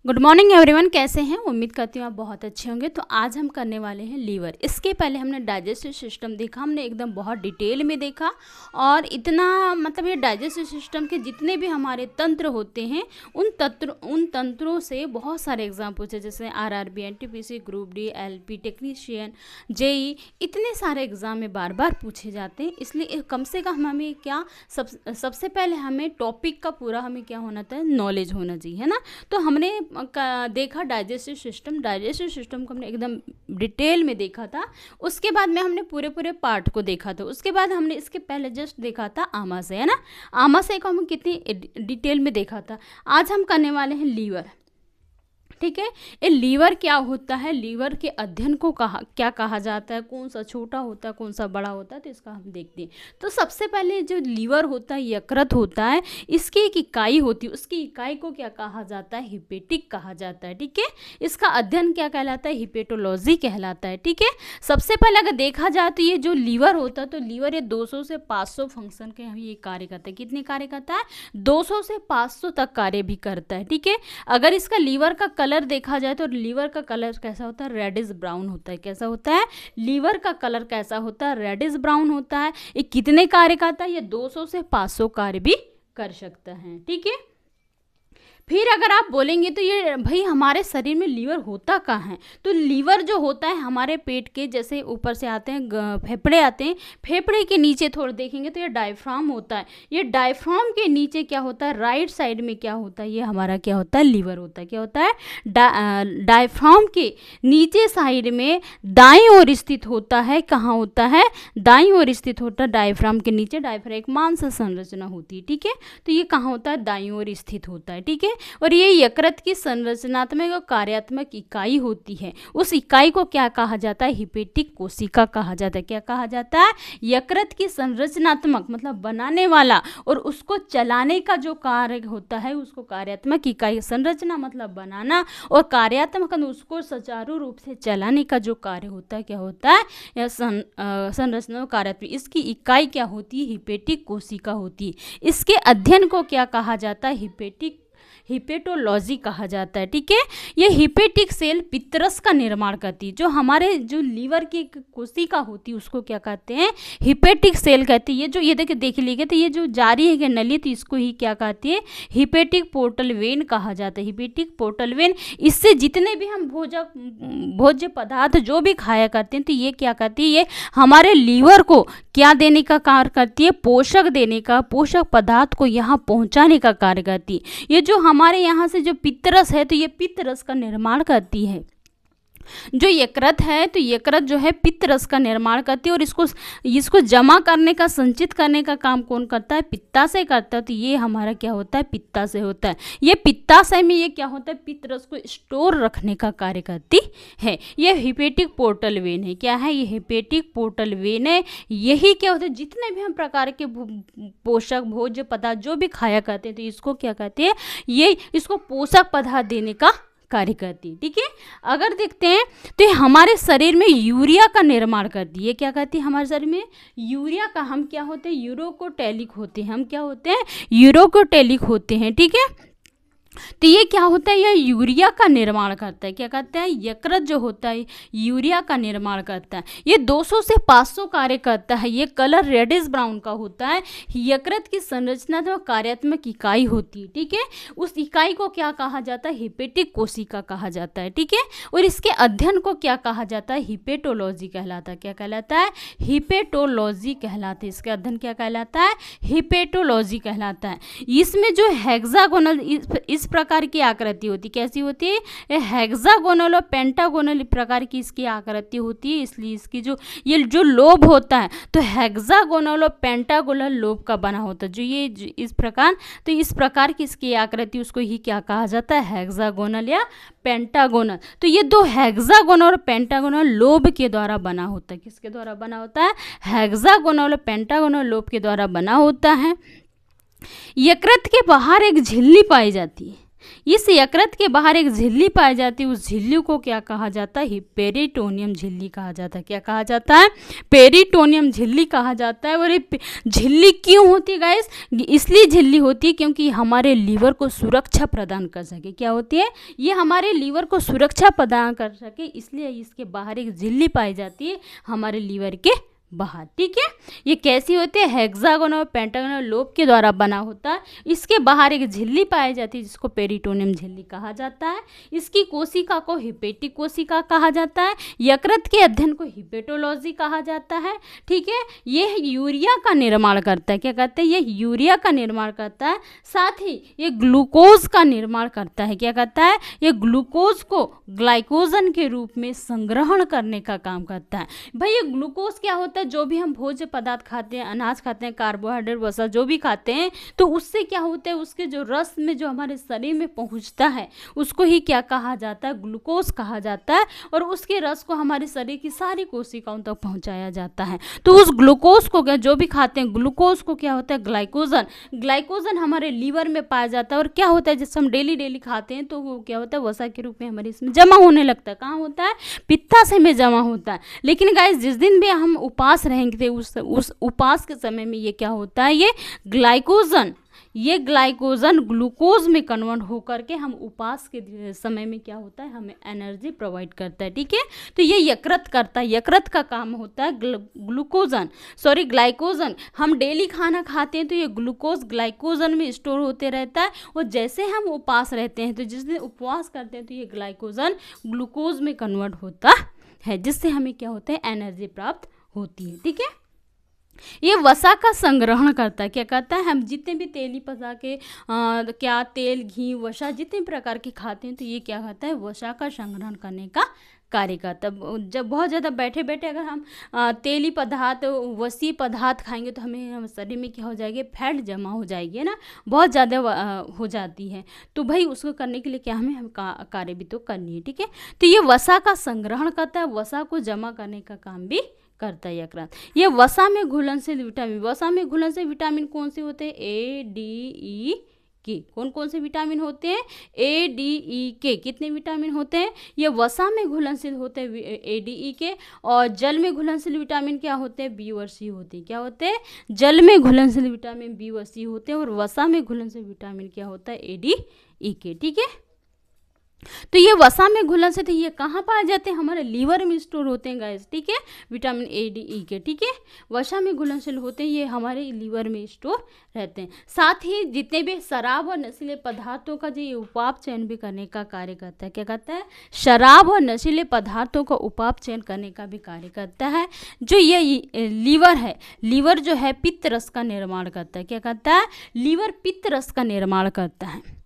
Good morning everyone. कैसे हैं? उम्मीद करती हूँ आप बहुत अच्छे होंगे। तो आज हम करने वाले हैं लीवर। इसके पहले हमने डाइजेस्टिव सिस्टम देखा, हमने एकदम बहुत डिटेल में देखा और इतना मतलब ये डाइजेस्टिव सिस्टम के जितने भी हमारे तंत्र होते हैं उन तंत्रों से बहुत सारे एग्जाम पूछे, जैसे RRB, NTPC, group D, LP, technician, JE, इतने सारे एग्जाम में बार बार पूछे जाते हैं। इसलिए कम से कम हमें क्या सबसे पहले हमें टॉपिक का पूरा हमें क्या होना था, नॉलेज होना चाहिए, है ना। तो हमने देखा डाइजेस्टिव सिस्टम को हमने एकदम डिटेल में देखा था। उसके बाद में हमने पूरे पार्ट को देखा था। उसके बाद हमने इसके पहले जस्ट देखा था आमाशय, है ना। आमाशय को हम कितनी डिटेल में देखा था। आज हम करने वाले हैं लीवर। ठीक है, ये लीवर क्या होता है, लीवर के अध्ययन को क्या कहा जाता है, कौन सा छोटा होता है, कौन सा बड़ा होता है, तो इसका हम देखते हैं। तो सबसे पहले जो लीवर होता है, यकृत होता है, इसकी एक इकाई होती है। उसकी इकाई को क्या कहा जाता है, हिपेटिक कहा जाता है। ठीक है, इसका अध्ययन क्या कहलाता है, हिपेटोलॉजी कहलाता है। ठीक है, सबसे पहले अगर देखा जाए तो ये जो लीवर होता है, तो लीवर ये 200 से 500 फंक्शन के ये कार्य करता है। कितने कार्य करता है? 200 से 500 तक कार्य भी करता है। ठीक है, अगर इसका लीवर का कलर देखा जाए तो लीवर का कलर कैसा होता है, रेडिश ब्राउन होता है। कैसा होता है? लीवर का कलर कैसा होता है, रेडिश ब्राउन होता है। ये कितने कार्य करता है? ये 200 से 500 कार्य भी कर सकता है। ठीक है, फिर अगर आप बोलेंगे तो ये भाई हमारे शरीर में लीवर होता कहाँ है, तो लीवर जो होता है हमारे पेट के जैसे ऊपर से आते हैं, फेफड़े आते हैं, फेफड़े के नीचे थोड़ा देखेंगे तो ये डायफ्राम होता है। ये डायफ्राम के नीचे क्या होता है, राइट साइड में क्या होता है, ये हमारा क्या होता है, लीवर होता है। क्या होता है? डायफ्राम के नीचे साइड में दाईं ओर स्थित होता है। कहाँ होता है? दाईं ओर स्थित होता है। डायफ्राम के नीचे डायफ्राम एक मांस संरचना होती है। ठीक है, तो ये कहाँ होता है, दाईं ओर स्थित होता है। ठीक है, और ये यकृत की संरचनात्मक और कार्यात्मक इकाई होती है। उस इकाई को क्या कहा जाता है, हिपेटिक कोशिका कहा जाता है। क्या कहा जाता है? यकृत की संरचनात्मक मतलब बनाने वाला और उसको चलाने का जो कार्य होता है उसको कार्यात्मक इकाई, संरचना मतलब बनाना और कार्यात्मक उसको सुचारू रूप से चलाने का जो कार्य होता है क्या होता है, यह संरचना कार्यात्मक, इसकी इकाई क्या होती है, हिपेटिक कोशिका होती है। इसके अध्ययन को क्या कहा जाता है, हिपेटोलॉजी कहा जाता है। ठीक है, ये हिपेटिक सेल पित्तरस का निर्माण करती है। जो हमारे जो लीवर की कोशिका होती है उसको क्या कहते हैं, हिपेटिक सेल कहती है। ये जो ये देख लीजिए तो ये जो जारी है नली, तो इसको ही क्या कहती है, हिपेटिक पोर्टल वेन कहा जाता है। हिपेटिक पोर्टल वेन, इससे जितने भी हम भोज्य पदार्थ जो भी खाया करते हैं तो ये क्या करती है, ये हमारे लीवर को क्या देने का कार्य करती है, पोषक देने का, पोषक पदार्थ को यहाँ पहुँचाने का कार्य करती है। ये जो हमारे यहाँ से जो पित्तरस है तो ये पित्तरस का निर्माण करती है। जो यकृत है तो यकृत जो है पित्तरस का निर्माण करती है और इसको जमा करने का, संचित करने का काम कौन करता है, पित्ताशय करता है। तो ये हमारा क्या होता है, पित्ताशय होता है। ये पित्ताशय में ये क्या होता है, पित्तरस को स्टोर रखने का कार्य करती है। ये हिपेटिक पोर्टल वेन है। क्या है? ये हिपेटिक पोर्टल वेन है। यही क्या होता है, जितने भी हम प्रकार के पोषक भोज्य पदार्थ जो भी खाया करते हैं तो इसको क्या कहते हैं, ये इसको पोषक पदार्थ देने का कार्य करती है। ठीक है, अगर देखते हैं तो ये हमारे शरीर में यूरिया का निर्माण करती है। क्या करती है हमारे शरीर में? यूरिया का, हम क्या होते हैं, यूरोकोटेलिक होते हैं। हम क्या होते हैं, यूरोकोटेलिक होते हैं। ठीक है, तो ये क्या होता है, यह यूरिया का निर्माण करता है। क्या करता है? यकृत जो होता है यूरिया का निर्माण करता है। ये 200 से 500 कार्य करता है। ये कलर रेडिश ब्राउन का होता है। यकृत की संरचना जो कार्यात्मक इकाई होती है। ठीक है, उस इकाई को क्या कहा जाता है, हिपेटिक कोशिका कहा जाता है। ठीक है, और इसके अध्ययन को क्या कहा जाता है, हिपेटोलॉजी कहलाता है। क्या कहलाता है? हिपेटोलॉजी कहलाता है। इसका अध्ययन क्या कहलाता है, हिपेटोलॉजी कहलाता है। इसमें जो हेक्सागोनल इस प्रकार की आकृति होती, कैसी होती है, हेक्सागोनल और पेंटागोनल प्रकार की इसकी आकृति होती है। इसलिए इसकी ये जो लोब होता है तो हेक्सागोनल और पेंटागोनल लोब का बना होता है। इस प्रकार, तो इस प्रकार की इसकी आकृति उसको ही क्या कहा जाता है, हेक्सागोनल या पेंटागोनल। तो ये दो हेक्सागोनल और पेंटागोनल लोब के द्वारा बना होता है। किसके द्वारा बना होता है? हेक्सागोनल और पेंटागोनल लोब के द्वारा बना होता है। यकृत के बाहर एक झिल्ली पाई जाती है। इस यकृत के बाहर एक झिल्ली पाई जाती है, उस झिल्ली को क्या कहा जाता है? पेरिटोनियम झिल्ली कहा जाता है। क्या कहा जाता है? पेरिटोनियम झिल्ली कहा जाता है। और ये झिल्ली क्यों होती है गाइस? इसलिए झिल्ली होती है क्योंकि हमारे लीवर को सुरक्षा प्रदान कर सके। क्या होती है? ये हमारे लीवर को सुरक्षा प्रदान कर सके, इसलिए इसके बाहर एक झिल्ली पाई जाती है हमारे लीवर के बाहर। ठीक है, ये कैसी होती है? हेक्सागोनल और पेंटागोनल लोब के द्वारा बना होता है। इसके बाहर एक झिल्ली पाई जाती है जिसको पेरिटोनियम झिल्ली कहा जाता है। इसकी कोशिका को हिपेटिक कोशिका कहा जाता है। यकृत के अध्ययन को हिपेटोलॉजी कहा जाता है। ठीक है, ये यूरिया का निर्माण करता है। क्या कहते हैं? ये यूरिया का निर्माण करता है। साथ ही ये ग्लूकोज का निर्माण करता है। क्या करता है? ये ग्लूकोज को ग्लाइकोजन के रूप में संग्रहण करने का काम करता है। भाई ये ग्लूकोज क्या होता है? जो भी हम भोज्य पदार्थ खाते हैं, अनाज खाते हैं, कार्बोहाइड्रेट वसा जो भी खाते हैं, तो उससे क्या होता है? उसके जो रस में जो हमारे शरीर में पहुंचता है उसको ही क्या कहा जाता है? ग्लूकोज कहा जाता है। और उसके रस को हमारे शरीर की सारी कोशिकाओं तक पहुंचाया जाता है। तो उस ग्लूकोज को क्या, जो भी खाते हैं ग्लूकोज को क्या होता है? ग्लाइकोजन। ग्लाइकोजन हमारे लीवर में पाया जाता है। और क्या होता है? जैसे हम डेली खाते हैं तो वो क्या होता है? वसा के रूप में हमारे इसमें जमा होने लगता है। कहाँ होता है? पित्ताशय में जमा होता है। लेकिन गाइस जिस दिन भी हम उपास रहेंगे उस उपास के समय में ये क्या होता है? ये ग्लाइकोजन ग्लूकोज में कन्वर्ट होकर के हम उपास के समय में क्या होता है? हमें एनर्जी प्रोवाइड करता है। ठीक है, तो ये यकृत करता है। यकृत का काम होता है ग्लाइकोजन। हम डेली खाना खाते हैं तो ये ग्लूकोज ग्लाइकोजन में स्टोर होते रहता है। और जैसे हम उपास रहते हैं तो जिस दिन उपवास करते हैं तो ये ग्लाइकोजन ग्लूकोज में कन्वर्ट होता है, जिससे हमें क्या होता है? एनर्जी प्राप्त होती है। ठीक है, ये वसा का संग्रहण करता है। क्या करता है? हम जितने भी तेली पका के क्या तेल, घी, वसा जितने प्रकार के खाते हैं तो ये क्या करता है? वसा का संग्रहण करने का कार्य करता है। जब बहुत ज़्यादा बैठे बैठे अगर हम तेली पदार्थ, वसी पदार्थ खाएंगे तो हमें शरीर में क्या हो जाएगी? फैट जमा हो जाएगी ना, बहुत ज़्यादा हो जाती है। तो भाई उसको करने के लिए क्या हमें कार्य भी तो करनी है। ठीक है, तो ये वसा का संग्रहण करता है, वसा को जमा करने का काम भी करता है यकृत। ये वसा में घुलनशील विटामिन कौन से होते हैं? ए, डी, ई, के। कौन कौन से विटामिन होते हैं? ए, डी, ई, के। कितने विटामिन होते हैं? ये वसा में घुलनशील होते हैं ए, डी, ई, के। और जल में घुलनशील विटामिन क्या होते हैं? बी और सी होते हैं। क्या होते हैं? जल में घुलनशील विटामिन बी और सी होते हैं। और वसा में घुलनशील विटामिन क्या होता है? ए, डी, ई, के। ठीक है, तो ये वसा में घुलन से थे, ये कहाँ पाए जाते हैं? हमारे लीवर में स्टोर होते हैं गाइस। ठीक है, विटामिन ए, डी, ई के। ठीक है, वसा में घुलनशील होते हैं, ये हमारे लीवर में स्टोर रहते हैं। साथ ही जितने भी शराब और नशीले पदार्थों का जो ये उपाप चयन भी करने का कार्य करता है। क्या करता है? शराब और नशीले पदार्थों का उपाप चयन करने का भी कार्य करता है। जो ये लीवर है, लीवर जो है पित्त रस का निर्माण करता है। क्या करता है? लीवर पित्त रस का निर्माण करता है।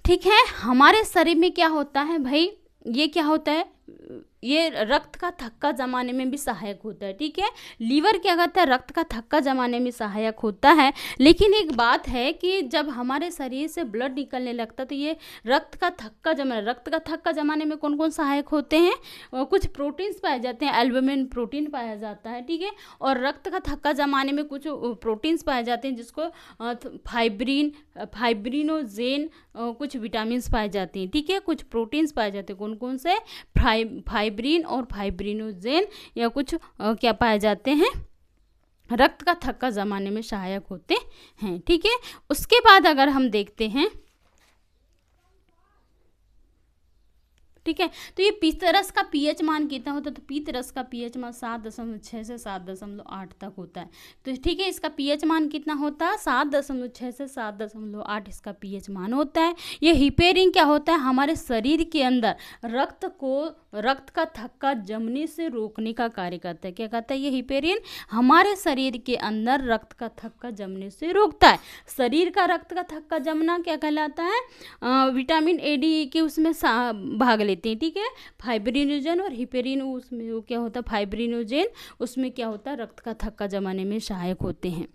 ठीक है, हमारे शरीर में क्या होता है भाई? ये क्या होता है? ये रक्त का थक्का जमाने में भी सहायक होता है। ठीक है, लीवर क्या करता है? रक्त का थक्का जमाने में सहायक होता है। लेकिन एक बात है कि जब हमारे शरीर से ब्लड निकलने लगता है तो ये रक्त का थक्का जमाने में कौन कौन सहायक होते हैं? कुछ प्रोटीन्स पाए जाते हैं, एल्बुमिन प्रोटीन पाया जाता है। ठीक है, और रक्त का थक्का जमाने में कुछ प्रोटीन्स पाए जाते हैं जिसको फाइब्रिनोजेन, कुछ विटामिन पाए जाते हैं। ठीक है, कुछ प्रोटीन्स पाए जाते हैं। कौन कौन से? फाइब्रिन और फाइब्रिनोजेन, या कुछ क्या पाए जाते हैं? रक्त का थक्का जमाने में सहायक होते हैं। ठीक है, उसके बाद अगर हम देखते हैं, ठीक है, तो ये पित्त रस का पीएच मान कितना होता है? तो पित्त रस का पीएच मान 7.6 से 7.8 तक होता है। तो ठीक है, इसका पीएच मान कितना होता है? 7.6 से 7.8 इसका पीएच मान होता है। ये हिपेरिन क्या होता है? हमारे शरीर के अंदर रक्त का थक्का जमने से रोकने का कार्य करता है। क्या करता है ये हिपेरिन? हमारे शरीर के अंदर रक्त का थक्का जमने से रोकता है। शरीर का रक्त का थक्का जमना क्या कहलाता है? विटामिन ए, डी, ई के उसमें भाग लेते हैं। ठीक है, फाइब्रिनोजेन और हिपेरिन, उसमें वो क्या होता है? फाइब्रिनोजेन, उसमें क्या होता है? रक्त का थक्का जमाने में सहायक होते हैं।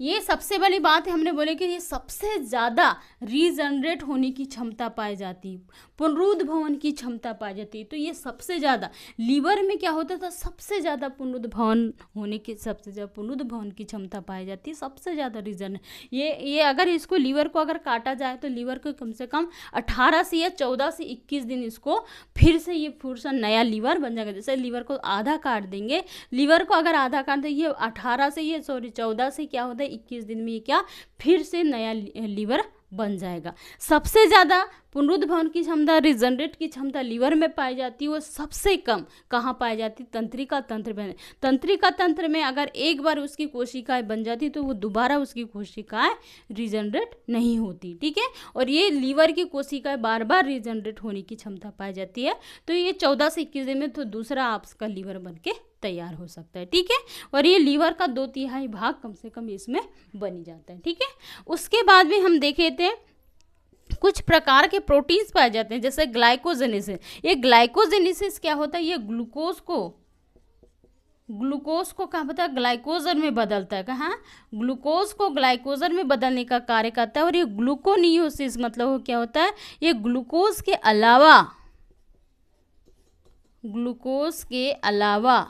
ये सबसे बड़ी बात है, हमने बोले कि ये सबसे ज़्यादा रीजनरेट होने की क्षमता पाई जाती है। पुनरुद्भवन की क्षमता पाई जाती है। तो ये सबसे ज़्यादा लीवर में क्या होता था, सबसे ज़्यादा पुनरुद्भवन होने की, सबसे ज़्यादा पुनरुद्भवन की क्षमता पाई जाती है, सबसे ज़्यादा रीज़न है ये अगर इसको लीवर को अगर काटा जाए तो लीवर को कम से कम 18 से या 14 से 21 दिन इसको फिर से ये नया लीवर बन जाएगा। जैसे लीवर को आधा काट देंगे, लीवर को अगर आधा काट देंगे, ये 14 से क्या होता है 21 दिन में ये क्या फिर से नया लीवर बन जाएगा। सबसे ज़्यादा पुनरुद्भवन की क्षमता, रिजनरेट की क्षमता लीवर में पाई जाती है। वो सबसे कम कहाँ पाई जाती है, तंत्रिका तंत्र में। तंत्रिका तंत्र में अगर एक बार उसकी कोशिकाएं बन जाती तो वो दोबारा उसकी कोशिकाएं रिजनरेट नहीं होती, ठीक है। और ये लीवर की कोशिकाएं बार बार रिजनरेट होने की क्षमता पाई जाती है। तो ये 14 से 21 दिन में तो दूसरा आपका लीवर बन के तैयार हो सकता है, ठीक है। और ये लीवर का 2/3 भाग कम से कम इसमें बनी जाता है, ठीक है। उसके बाद भी हम देखे थे कुछ प्रकार के प्रोटीन्स पाए जाते हैं, जैसे ग्लाइकोजेनेसिस। ये ग्लाइकोजेनेसिस क्या होता है, ये ग्लूकोज को कहाँ पता है ग्लाइकोजन में बदलता है, कहाँ ग्लूकोज को ग्लाइकोजन में बदलने का कार्य करता है। और ये ग्लूकोनियोसिस मतलब क्या होता है, ये ग्लूकोज के अलावा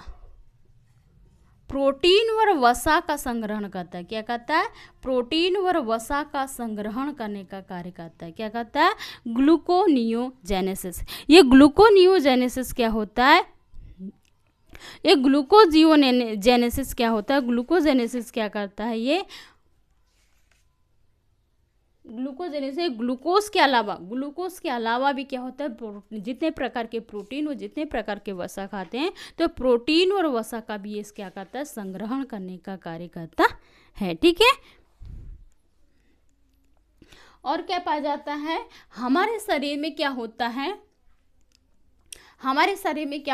प्रोटीन और वसा का संग्रहण करता है। क्या करता है, प्रोटीन और वसा का संग्रहण करने का कार्य करता है। क्या करता है, ग्लूकोनियोजेनेसिस। ये ग्लूकोनियोजेनेसिस क्या होता है, ये ग्लूकोजियोजेनेसिस क्या होता है, ग्लूकोजेनेसिस क्या करता है, ये ग्लूकोजेनेसिस ग्लूकोज के अलावा भी क्या होता है, जितने प्रकार के प्रोटीन और जितने प्रकार के वसा खाते हैं तो प्रोटीन और वसा का भी ये क्या करता है, संग्रहण करने का कार्य करता है, ठीक है। और क्या पाया जाता है, हमारे शरीर में क्या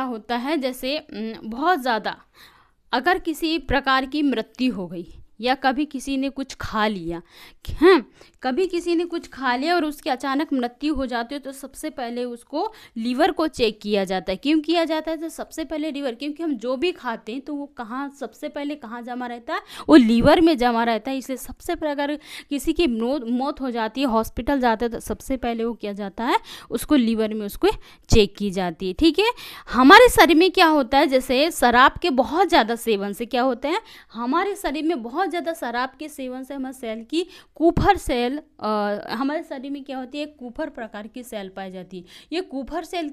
होता है, जैसे बहुत ज़्यादा अगर किसी प्रकार की मृत्यु हो गई या कभी किसी ने कुछ खा लिया, कभी किसी ने कुछ खा लिया और उसकी अचानक मृत्यु हो जाती है तो सबसे पहले उसको लीवर को चेक किया जाता है। क्यों किया जाता है, तो सबसे पहले लीवर, क्योंकि हम जो भी खाते हैं तो वो सबसे पहले कहाँ जमा रहता है, वो लीवर में जमा रहता है। इसलिए सबसे पहले अगर किसी की मौत हो जाती है, हॉस्पिटल जाता है तो सबसे पहले वो किया जाता है, उसको लीवर में उसको चेक की जाती है, ठीक है। हमारे शरीर में क्या होता है, जैसे शराब के बहुत ज़्यादा सेवन से क्या होता है, हमारे शरीर में बहुत ज़्यादा शराब के सेवन से हमारे सेल की कूफर सेल, हमारे शरीर में क्या होती है, कूफर प्रकार की सेल पाई जाती है। ये कूफर सेल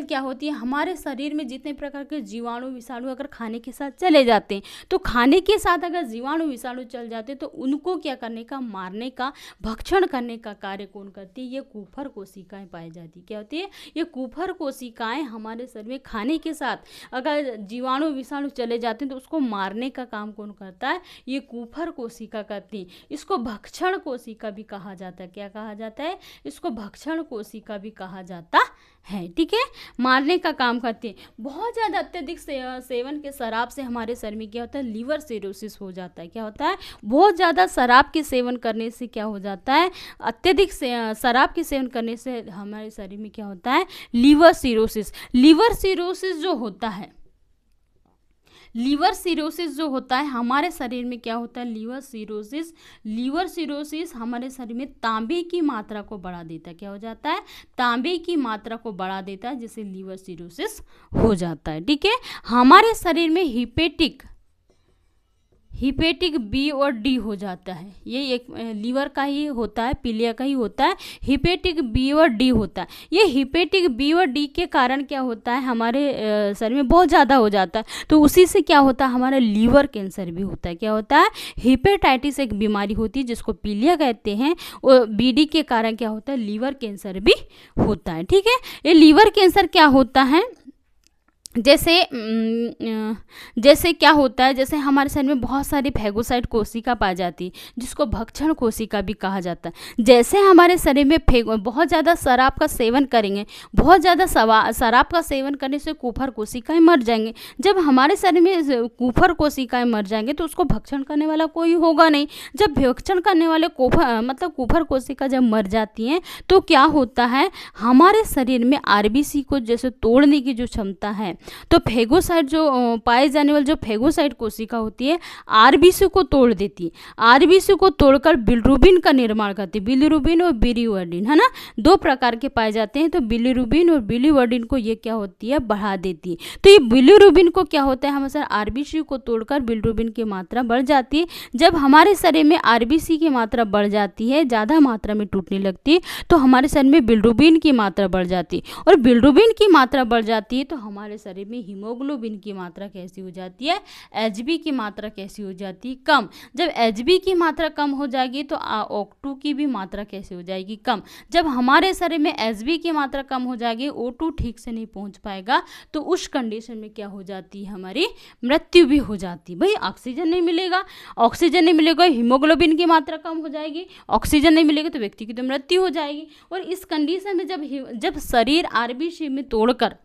क्या होती है, हमारे शरीर में जितने प्रकार के जीवाणु विषाणु अगर खाने के साथ चले जाते हैं तो खाने के साथ अगर जीवाणु विषाणु चल जाते हैं तो उनको क्या करने का, मारने का, भक्षण करने का कार्य कौन करती है, ये कूफर कोशिकाएं पाई जाती है। क्या होती है, ये कूफर कोशिकाएं हमारे शरीर में खाने के साथ अगर जीवाणु विषाणु चले जाते हैं तो उसको मारने का काम कौन करता है, ये कूफर कोशिका करती है। इसको भक्षण कोशिका भी कहा जाता है। क्या कहा जाता है, इसको भक्षण कोशिका भी कहा जाता है, ठीक है। मारने का काम करते हैं। बहुत ज़्यादा अत्यधिक सेवन के शराब से हमारे शरीर में क्या होता है, लीवर सिरोसिस हो जाता है। क्या होता है, बहुत ज़्यादा शराब के सेवन करने से क्या हो जाता है, अत्यधिक शराब के सेवन करने से हमारे शरीर में क्या होता है, लीवर सिरोसिस जो होता है हमारे शरीर में क्या होता है, लीवर सिरोसिस हमारे शरीर में तांबे की मात्रा को बढ़ा देता है। क्या हो जाता है, तांबे की मात्रा को बढ़ा देता है, जिससे लीवर सिरोसिस हो जाता है, ठीक है। हमारे शरीर में हिपेटिक बी और डी हो जाता है। ये एक लीवर का ही होता है, पीलिया का ही होता है, हिपेटिक बी और डी होता है। ये हिपेटिक बी और डी के कारण क्या होता है, हमारे शरीर में बहुत ज़्यादा हो जाता है तो उसी से क्या होता है, हमारा लीवर कैंसर भी होता है। क्या होता है, हिपेटाइटिस एक बीमारी होती है जिसको पीलिया कहते हैं, और बीडी के कारण क्या होता है, लीवर कैंसर भी होता है, ठीक है। ये लीवर कैंसर क्या होता है, जैसे क्या होता है, जैसे हमारे शरीर में बहुत सारी फैगोसाइट कोशिका पाई जाती है जिसको भक्षण कोशिका भी कहा जाता है। जैसे हमारे शरीर में बहुत ज़्यादा शराब का सेवन करेंगे, बहुत ज़्यादा शराब का सेवन करने से कूफर कोशिकाएं मर जाएंगे। जब हमारे शरीर में कूफर कोशिकाएं मर जाएंगे तो उसको भक्षण करने वाला कोई होगा नहीं। जब भक्षण करने वाले कूफर कोशिका जब मर जाती हैं तो क्या होता है, हमारे शरीर में आरबीसी को जैसे तोड़ने की जो क्षमता है, तो फेगोसाइट जो पाए जाने वाली जो फेगोसाइट कोशिका होती है आरबीसी को तोड़ देती है, आरबीसी को तोड़कर बिलिरुबिन का निर्माण करती है। बिलिरुबिन और बिलिवर्डिन, है ना, दो प्रकार के पाए जाते हैं। तो बिलिरुबिन और बिलिवर्डिन को ये क्या होती है, बढ़ा देती है। तो ये बिलिरुबिन को क्या होता है, हमारे आरबीसी को तोड़कर बिलिरुबिन की मात्रा बढ़ जाती है। जब हमारे शरीर में आरबीसी की मात्रा बढ़ जाती है, ज़्यादा मात्रा में टूटने लगती है, तो हमारे शरीर में बिलिरुबिन की मात्रा बढ़ जाती है। और बिलिरुबिन की मात्रा बढ़ जाती है तो हमारे शरीर में हीमोग्लोबिन की मात्रा कैसी हो जाती है, एचबी की मात्रा कैसी हो जाती है, कम। जब एचबी की मात्रा कम हो जाएगी तो O2 की भी मात्रा कैसी हो जाएगी, कम। जब हमारे शरीर में एचबी की मात्रा कम हो जाएगी, O2 ठीक से नहीं पहुंच पाएगा, तो उस कंडीशन में क्या हो जाती है, हमारी मृत्यु भी हो जाती है। भाई ऑक्सीजन नहीं मिलेगा, ऑक्सीजन नहीं मिलेगा, हीमोग्लोबिन की मात्रा कम हो जाएगी, ऑक्सीजन नहीं मिलेगा तो व्यक्ति की तो मृत्यु हो जाएगी। और इस कंडीशन में जब शरीर आरबीसी में तोड़कर,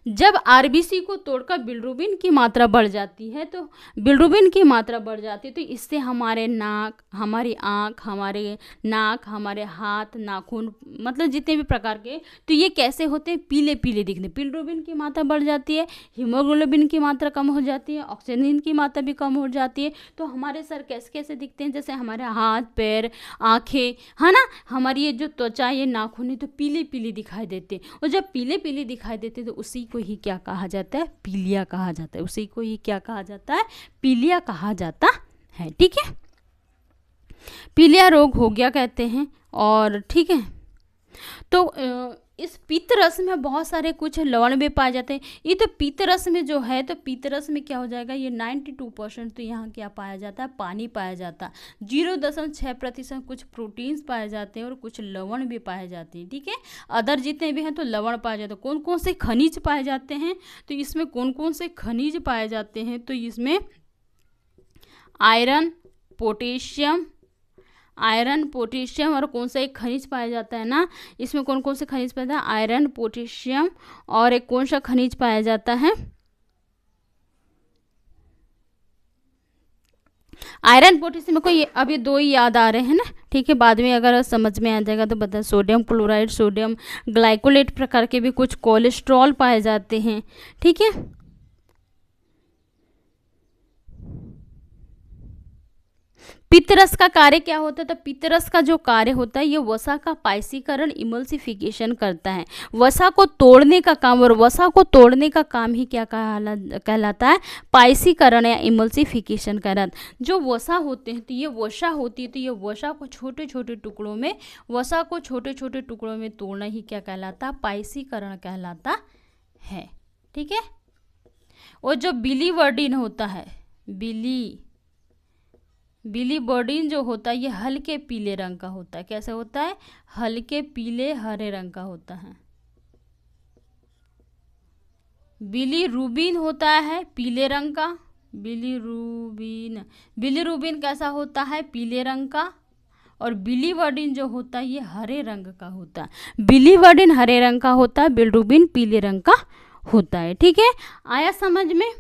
जब आरबीसी को तोड़कर बिलिरुबिन की मात्रा बढ़ जाती है, तो बिलिरुबिन की मात्रा बढ़ जाती है, तो इससे हमारे नाक, हमारी आँख, हमारे हाथ, नाखून, मतलब जितने भी प्रकार के, तो ये कैसे होते हैं, पीले पीले दिखने। बिलिरुबिन की मात्रा बढ़ जाती है, हीमोग्लोबिन की मात्रा कम हो जाती है, ऑक्सीजन की मात्रा भी कम हो जाती है, तो हमारे सर कैसे कैसे दिखते हैं, जैसे हमारे हाथ, पैर, आँखें, है ना, हमारी ये जो त्वचा, ये नाखून है, तो पीले पीले दिखाई देते हैं। और जब पीले पीले दिखाई देते हैं तो उसी को ही क्या कहा जाता है, पीलिया कहा जाता है। उसी को ही क्या कहा जाता है, पीलिया कहा जाता है। ठीक है, पीलिया रोग हो गया कहते हैं। और ठीक है, तो इस पीतरस में बहुत सारे कुछ लवण भी पाए जाते हैं। ये तो पीतरस में जो है, तो पीतरस में क्या हो जाएगा, ये 92% तो यहाँ क्या पाया जाता है, पानी पाया जाता है। 0.6% कुछ प्रोटीन्स पाए जाते हैं और कुछ लवण भी पाए जाते हैं। ठीक है, अदर जितने भी हैं तो लवण पाए जाते हैं। कौन कौन से खनिज पाए जाते हैं, तो इसमें कौन कौन से खनिज पाए जाते हैं, तो इसमें आयरन, पोटेशियम और कौन सा एक खनिज पाया जाता है ना, इसमें कौन कौन से खनिज पाया जाता है, आयरन, पोटेशियम और एक कौन सा खनिज पाया जाता है, आयरन, पोटेशियम को ये अभी दो ही याद आ रहे हैं ना। ठीक है, बाद में अगर समझ में आ जाएगा तो बता। सोडियम क्लोराइड, सोडियम ग्लाइकोलेट प्रकार के भी कुछ कोलेस्ट्रॉल पाए जाते हैं। ठीक है, पित्तरस का कार्य क्या होता है, तो पित्तरस का जो कार्य होता है, ये वसा का पाइसीकरण, इमल्सिफिकेशन करता है। वसा को तोड़ने का काम, और वसा को तोड़ने का काम ही क्या कहलाता है, पाइसीकरण या इमल्सिफिकेशन कहलाता है। जो वसा होते हैं, तो ये वसा होती है, तो ये वसा को छोटे छोटे टुकड़ों में, वसा को छोटे छोटे टुकड़ों में तोड़ना ही क्या कहलाता है, पाइसीकरण कहलाता है। ठीक है, और जो बिलिवर्डिन होता है, बिलिवर्डिन जो होता है, ये हल्के पीले रंग का होता है। कैसे होता है, हल्के पीले हरे रंग का होता है। बिलिरुबिन होता है पीले रंग का, बिलिरुबिन कैसा होता है, पीले रंग का। और बिलिवर्डिन जो होता है, ये हरे रंग का होता है। बिलिवर्डिन हरे रंग का होता है, बिलिरुबिन पीले रंग का होता है। ठीक है, आया समझ में।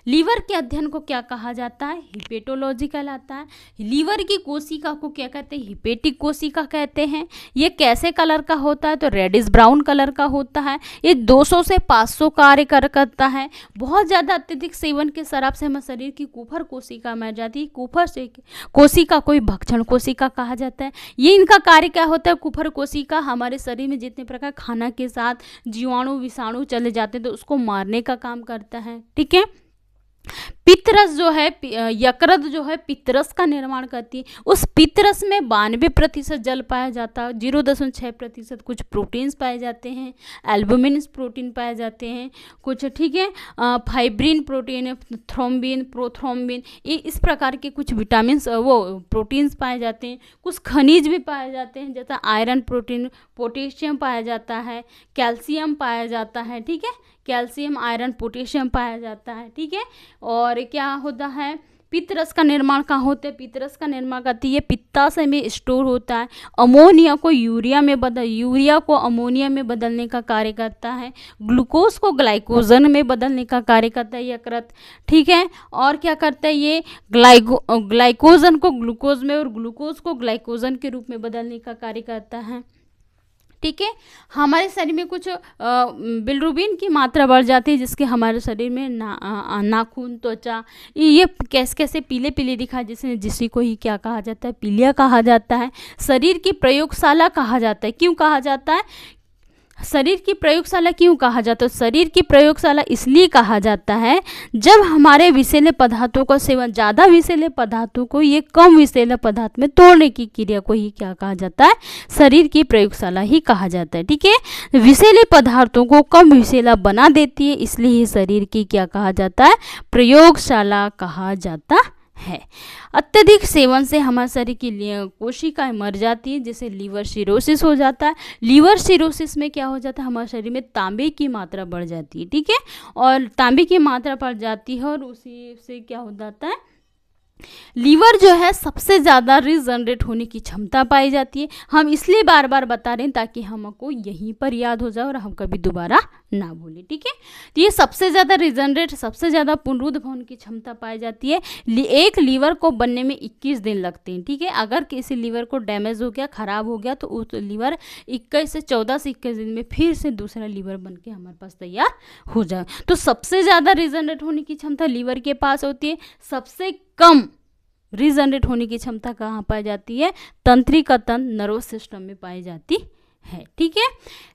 लीवर के अध्ययन को क्या कहा जाता है, हिपेटोलॉजी कहलाता है। लीवर की कोशिका को क्या कहते हैं, हिपेटिक कोशिका कहते हैं। ये कैसे कलर का होता है, तो रेडिश ब्राउन कलर का होता है। ये 200 से 500 कार्य करता है। बहुत ज़्यादा अत्यधिक सेवन के शराब से हमारे शरीर की कुफर कोशिका मर जाती है। कुफर से कोशिका कोई भक्षण कोशिका कहा जाता है। ये इनका कार्य क्या होता है, कुफर कोशिका हमारे शरीर में जितने प्रकार खाना के साथ जीवाणु विषाणु चले जाते हैं तो उसको मारने का काम करता है। ठीक है, पित्तरस जो है, यकृत जो है पित्तरस का निर्माण करती है। उस पित्तरस में 92% जल पाया जाता है, 0.6% कुछ प्रोटीन्स पाए जाते हैं, एल्बुमिन प्रोटीन पाए जाते हैं कुछ। ठीक है, फाइब्रिन प्रोटीन, थ्रोम्बिन, प्रोथ्रोम्बिन, ये इस प्रकार के कुछ विटामिन वो प्रोटीन्स पाए जाते हैं। कुछ खनिज भी पाए जाते हैं, जैसा आयरन प्रोटीन, पोटेशियम पाया जाता है, कैल्शियम पाया जाता है। ठीक है, कैल्शियम, आयरन, पोटेशियम पाया जाता है। ठीक है, और क्या होता है, पित्तरस का निर्माण कहाँ होता है, पित्तरस का निर्माण करती है पित्ताशय में स्टोर होता है। अमोनिया को अमोनिया में बदलने का कार्य करता है। ग्लूकोज को ग्लाइकोजन में बदलने का कार्य करता है यकृत। ठीक है, और क्या करता है, ये ग्लाइकोजन को ग्लूकोज में और ग्लूकोज को ग्लाइकोजन के रूप में बदलने का कार्य करता है। ठीक है। हमारे शरीर में कुछ बिलिरुबिन की मात्रा बढ़ जाती है, जिसके हमारे शरीर में नाखून, त्वचा ये कैसे कैसे पीले पीले दिखा, जिसी को ही क्या कहा जाता है, पीलिया कहा जाता है। शरीर की प्रयोगशाला कहा जाता है। क्यों कहा जाता है शरीर की प्रयोगशाला? क्यों कहा जाता है? शरीर की प्रयोगशाला इसलिए कहा जाता है जब हमारे विषैले पदार्थों का सेवन, ज़्यादा विषैले पदार्थों को ये कम विषैले पदार्थ में तोड़ने की क्रिया को ही क्या कहा जाता है? शरीर की प्रयोगशाला ही कहा जाता है। ठीक है। विषैले पदार्थों को कम विषैला बना देती है, इसलिए शरीर की क्या कहा जाता है? प्रयोगशाला कहा जाता है। अत्यधिक सेवन से हमारे शरीर की कोशिकाएं मर जाती है, जिसे लीवर सिरोसिस हो जाता है। लीवर सिरोसिस में क्या हो जाता है? हमारे शरीर में तांबे की मात्रा बढ़ जाती है। ठीक है। और तांबे की मात्रा बढ़ जाती है और उसी से क्या हो जाता है? लीवर जो है सबसे ज़्यादा रिजनरेट होने की क्षमता पाई जाती है। हम इसलिए बार बार बता रहे हैं ताकि हमको यहीं पर याद हो जाए और हम कभी दोबारा ना भूलें। ठीक है। तो ये सबसे ज़्यादा रिजनरेट, सबसे ज़्यादा पुनरुद्ध होने की क्षमता पाई जाती है। एक लीवर को बनने में 21 दिन लगते हैं। ठीक है। अगर किसी लीवर को डैमेज हो गया, ख़राब हो गया, तो उस लीवर 21 से 14 से 21 दिन में फिर से दूसरा लीवर बन के हमारे पास तैयार हो जाए। तो सबसे ज़्यादा रिजनरेट होने की क्षमता लीवर के पास होती है। सबसे कम रीजनरेट होने की क्षमता कहाँ पाई जाती है? तंत्रिका तंत्र, नर्वस सिस्टम में पाई जाती है। ठीक है।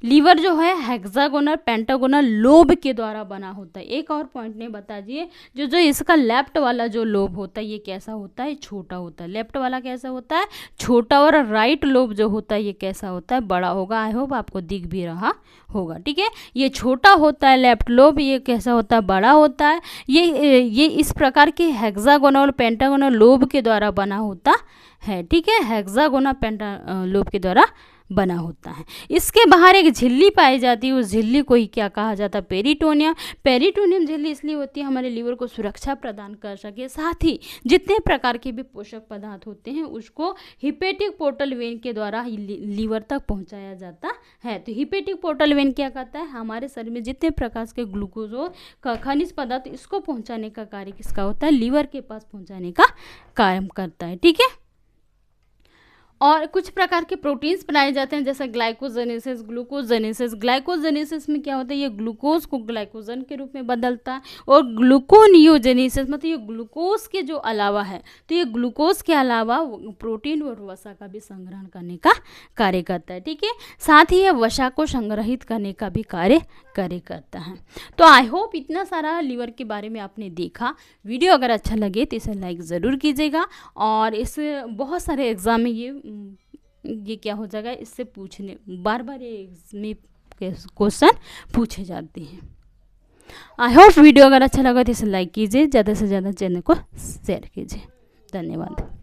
लीवर जो है हेक्सागोनल, पेंटागोनल लोब के द्वारा बना होता है। एक और पॉइंट ने बता दिए, जो इसका लेफ्ट वाला जो लोब होता है ये कैसा होता है? छोटा होता है। लेफ्ट वाला कैसा होता है? छोटा। और राइट लोब जो होता है ये कैसा होता है? बड़ा होगा। आई होप आपको दिख भी रहा होगा। ठीक है। ये छोटा होता है लेफ्ट लोब, ये कैसा होता है? बड़ा होता है। ये इस प्रकार के हेक्सागोनल, पेंटागोनल लोब के द्वारा बना होता है। ठीक है। हेक्सागोनल पेंटा लोब के द्वारा बना होता है। इसके बाहर एक झिल्ली पाई जाती है, उस झिल्ली को ही क्या कहा जाता है? पेरिटोनियम। पेरिटोनियम झिल्ली इसलिए होती है हमारे लीवर को सुरक्षा प्रदान कर सके, साथ ही जितने प्रकार के भी पोषक पदार्थ होते हैं उसको हिपेटिक पोर्टल वेन के द्वारा लीवर तक पहुंचाया जाता है। तो हिपेटिक पोर्टल वेन क्या करता है? हमारे शरीर में जितने प्रकार के ग्लूकोज और खनिज पदार्थ इसको पहुँचाने का कार्य किसका होता है? लीवर के पास पहुँचाने का कार्य करता है। ठीक है। और कुछ प्रकार के प्रोटीन्स बनाए जाते हैं, जैसे ग्लाइकोजेनेसिस, ग्लूकोजेनेसिस। ग्लाइकोजेनेसिस में क्या होता है? ये ग्लूकोज को ग्लाइकोजन के रूप में बदलता है। और ग्लूकोनियोजेनेसिस मतलब ये ग्लूकोज के जो अलावा है, तो ये ग्लूकोज के अलावा प्रोटीन और वसा का भी संग्रहण करने का कार्य करता है। ठीक है। साथ ही यह वसा को संग्रहित करने का भी कार्य करता है। तो आई होप इतना सारा लीवर के बारे में आपने देखा। वीडियो अगर अच्छा लगे तो इसे लाइक ज़रूर कीजिएगा। और इस बहुत सारे एग्ज़ाम में ये क्या हो जाएगा? इससे पूछने बार बार ये क्वेश्चन पूछे जाते हैं। आई होप वीडियो अगर अच्छा लगा तो इसे लाइक कीजिए, ज़्यादा से ज़्यादा चैनल को शेयर कीजिए। धन्यवाद।